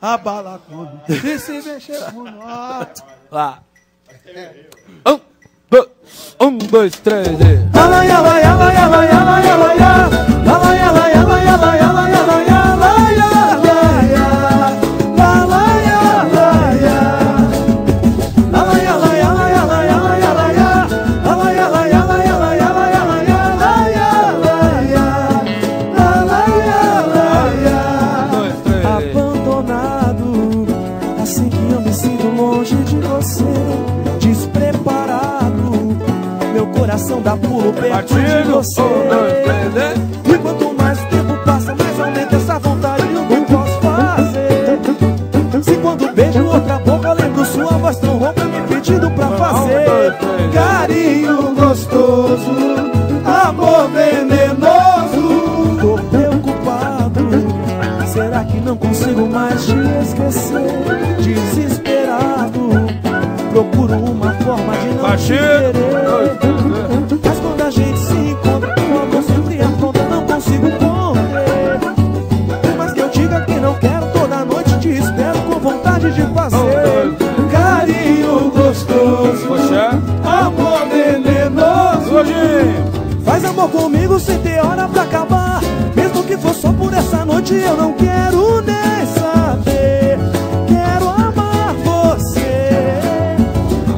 abala quando e se mexer com nós. Lá. Um, dois, três e... Abandonado, assim que eu me sinto longe de você, despreparado, meu coração dá pulo perto de você. E quanto mais o tempo passa, mais aumenta essa vontade. O que posso fazer? Se quando beijo outra boca, lembro sua voz tão rouca me pedindo pra fazer Carinho gostoso, amor venenoso. Tô preocupado, será que não consigo mais te esquecer? Desesperado, procuro uma forma de não te querer. Mas quando a gente se encontra, o amor sempre apronta, não consigo conter. Por mais que eu diga que não quero, toda noite te espero com vontade de fazer Carinho gostoso, amor venenoso. Faz amor comigo sem ter hora pra acabar. Mesmo que for só por essa noite, eu não quero nem saber. Quero amar você.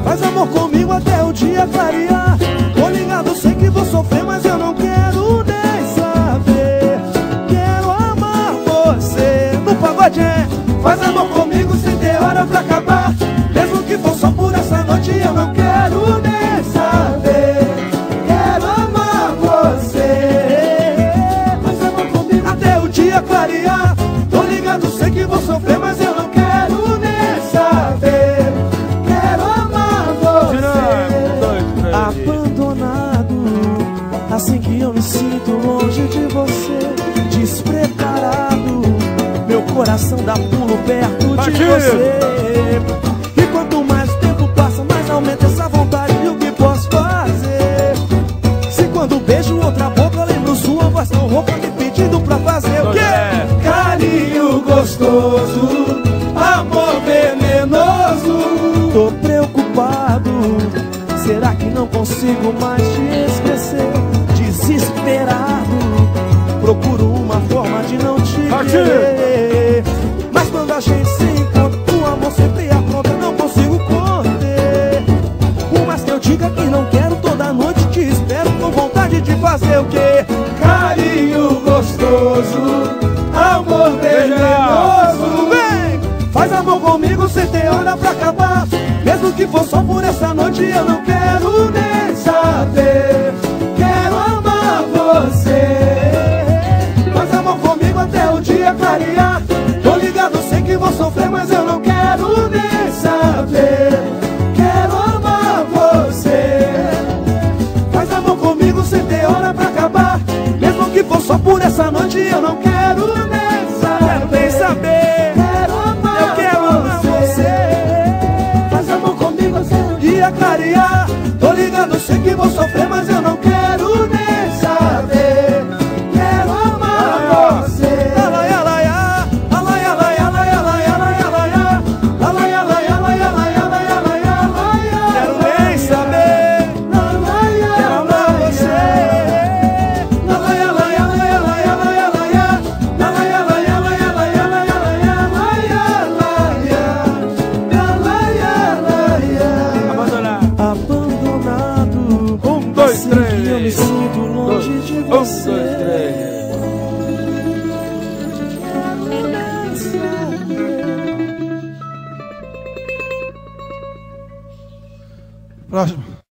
Faz amor comigo até o dia clarear. Tô ligado, sei que vou sofrer, mas eu não quero nem saber. Quero amar você. No pagode é: faz amor comigo sem ter hora pra acabar. Mesmo que for só por essa noite, eu não quero nem saber. Quero amar você. Faz amor comigo até o dia clarear. Tô ligado, sei que vou sofrer, mas eu não quero nem saber. Quero amar você. Abandonado, assim que eu me sinto longe de você, despreparado, meu coração dá pulo perto de você. E quanto mais o tempo passa, mais aumenta essa vontade. E o que posso fazer? Se quando beijo outra boca, eu lembro sua voz tão rouca me pedindo pra fazer o quê? Carinho gostoso, amor venenoso. Tô preocupado, será que não consigo mais te esquecer? Desesperado, procuro uma forma de não te querer. Mas quando a gente se encontra, o amor sempre apronta, não consigo conter. Por mais que eu diga que não quero, toda noite te espero com vontade de fazer o quê? Carinho gostoso, amor venenoso. Vem! Faz amor comigo sem ter hora pra acabar. Mesmo que for só por essa noite, eu não quero nem saber. Quero amar você. Faz amor comigo até o dia clarear. Tô ligado, sei que vou sofrer, mas eu não quero nem saber. Quero amar você. Faz amor comigo sem ter hora pra acabar. Mesmo que for só por essa noite, eu não quero nem saber. Quero amar Eu quero amar você. Faz amor comigo até o Dia clarear. Tô ligado, sei que vou sofrer, mas eu não quero nem saber. Quero amar você. Quero nem saber. Quero amar você. Abandonado. Um, dois, Assim três. que eu me sinto longe de você. Um, dois, três. Próximo.